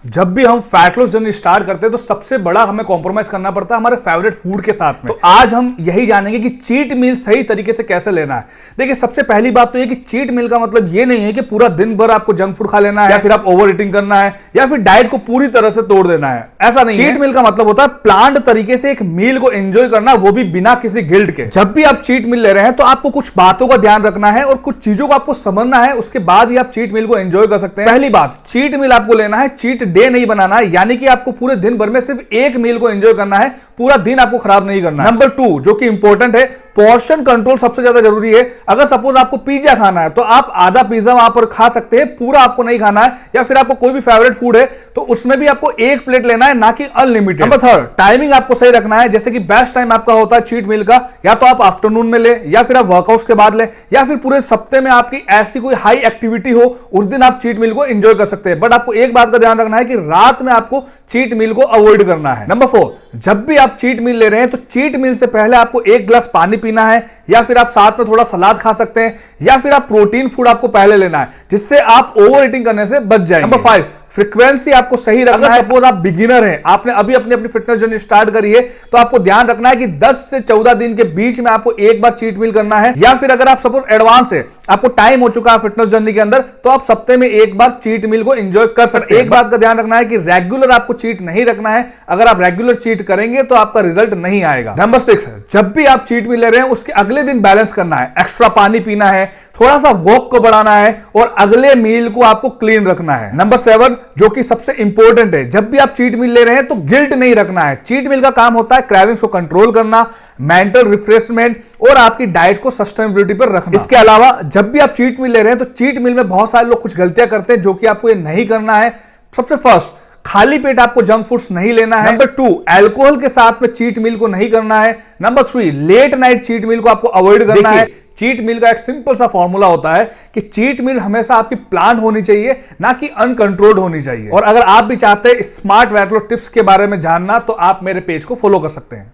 जब भी हम फैट लॉस जर्नी स्टार्ट करते हैं तो सबसे बड़ा हमें कॉम्प्रोमाइज करना पड़ता है हमारे फेवरेट फूड के साथ में। तो आज हम यही जानेंगे कि चीट मील सही तरीके से कैसे लेना है। देखिए, सबसे पहली बात तो ये कि चीट मील का मतलब ये नहीं है कि पूरा दिन भर आपको जंक फूड खा लेना है या फिर आप ओवर ईटिंग करना है या फिर डाइट को पूरी तरह से तोड़ देना है। ऐसा नहीं है। चीट मील का मतलब होता है प्लान्ड तरीके से एक मील को एंजॉय करना, वो भी बिना किसी गिल्ट के। जब भी आप चीट मील ले रहे हैं तो आपको कुछ बातों का ध्यान रखना है और कुछ चीजों को आपको समझना है, उसके बाद ही आप चीट मील को एंजॉय कर सकते हैं। पहली बात, चीट मील आपको लेना है, चीट डे नहीं बनाना है, यानी कि आपको पूरे दिन भर में सिर्फ एक मील को एंजॉय करना है, पूरा दिन आपको खराब नहीं करना है। नंबर 2 जो कि इंपॉर्टेंट है, पोर्शन कंट्रोल सबसे ज्यादा जरूरी है। अगर सपोज आपको पिज्जा खाना है तो आप आधा पिज्जा वहां पर खा सकते हैं, पूरा आपको नहीं खाना है। या फिर आपको कोई भी फेवरेट फूड है तो उसमें भी आपको एक प्लेट लेना है, ना कि अनलिमिटेड। नंबर 3 टाइमिंग आपको सही रखना है, जैसे कि बेस्ट टाइम आपका होता है चीट मील का, या तो आप आफ्टरनून में ले या फिर आप वर्कआउट्स के बाद ले या फिर पूरे सप्ते में आपकी ऐसी कोई हाई एक्टिविटी हो उस दिन आप चीट मील को एंजॉय कर सकते हैं। बट आपको एक बात का ध्यान रखना है कि रात में आपको चीट मील को अवॉइड करना है। नंबर 4 जब भी आप चीट मील ले रहे हैं तो चीट मील से पहले आपको एक ग्लास पानी पीना है, या फिर आप साथ में थोड़ा सलाद खा सकते हैं, या फिर आप प्रोटीन फूड आपको पहले लेना है, जिससे आप ओवर ईटिंग करने से बच जाएंगे। नंबर 5 फ्रीक्वेंसी आपको सही रखना है। सपोज आप बिगिनर हैं, आपने अभी अपनी फिटनेस जर्नी स्टार्ट करी है, तो आपको ध्यान रखना है कि 10 से 14 दिन के बीच में आपको एक बार चीट मील करना है। या फिर अगर आप सपोज एडवांस है, आपको टाइम हो चुका है फिटनेस जर्नी के अंदर, तो आप सप्ते में एक बार चीट मील को एंजॉय कर सकते हैं। एक बात का ध्यान रखना है कि रेगुलर आपको चीट नहीं रखना है। अगर आप रेगुलर चीट करेंगे तो आपका रिजल्ट नहीं आएगा। नंबर 6 जब भी आप चीट मील ले रहे हैं उसके अगले दिन बैलेंस करना है, एक्स्ट्रा पानी पीना है, थोड़ा सा वॉक को बढ़ाना है और अगले मील को आपको क्लीन रखना है। नंबर 7 जो कि सबसे इंपॉर्टेंट है, जब भी आप चीट मील ले रहे हैं तो गिल्ट नहीं रखना है। चीट मील का काम होता है क्रेविंग्स को कंट्रोल करना, मेंटल रिफ्रेशमेंट और आपकी डाइट को सस्टेनेबिलिटी पर रखना। इसके अलावा जब भी आप चीट मील ले रहे हैं तो चीट मील में बहुत सारे लोग कुछ गलतियां करते हैं जो कि आपको ये नहीं करना है। सबसे फर्स्ट, खाली पेट आपको जंक फूड्स नहीं लेना है। नंबर 2 अल्कोहल के साथ में चीट मील को नहीं करना है। Number 3 late night cheat meal को आपको अवॉइड करना है। चीट मील का एक सिंपल सा फॉर्मूला होता है कि चीट मील हमेशा आपकी प्लान होनी चाहिए, ना कि अनकंट्रोल्ड होनी चाहिए। और अगर आप भी चाहते हैं स्मार्ट वेट लॉस टिप्स के बारे में जानना तो आप मेरे पेज को फॉलो कर सकते हैं।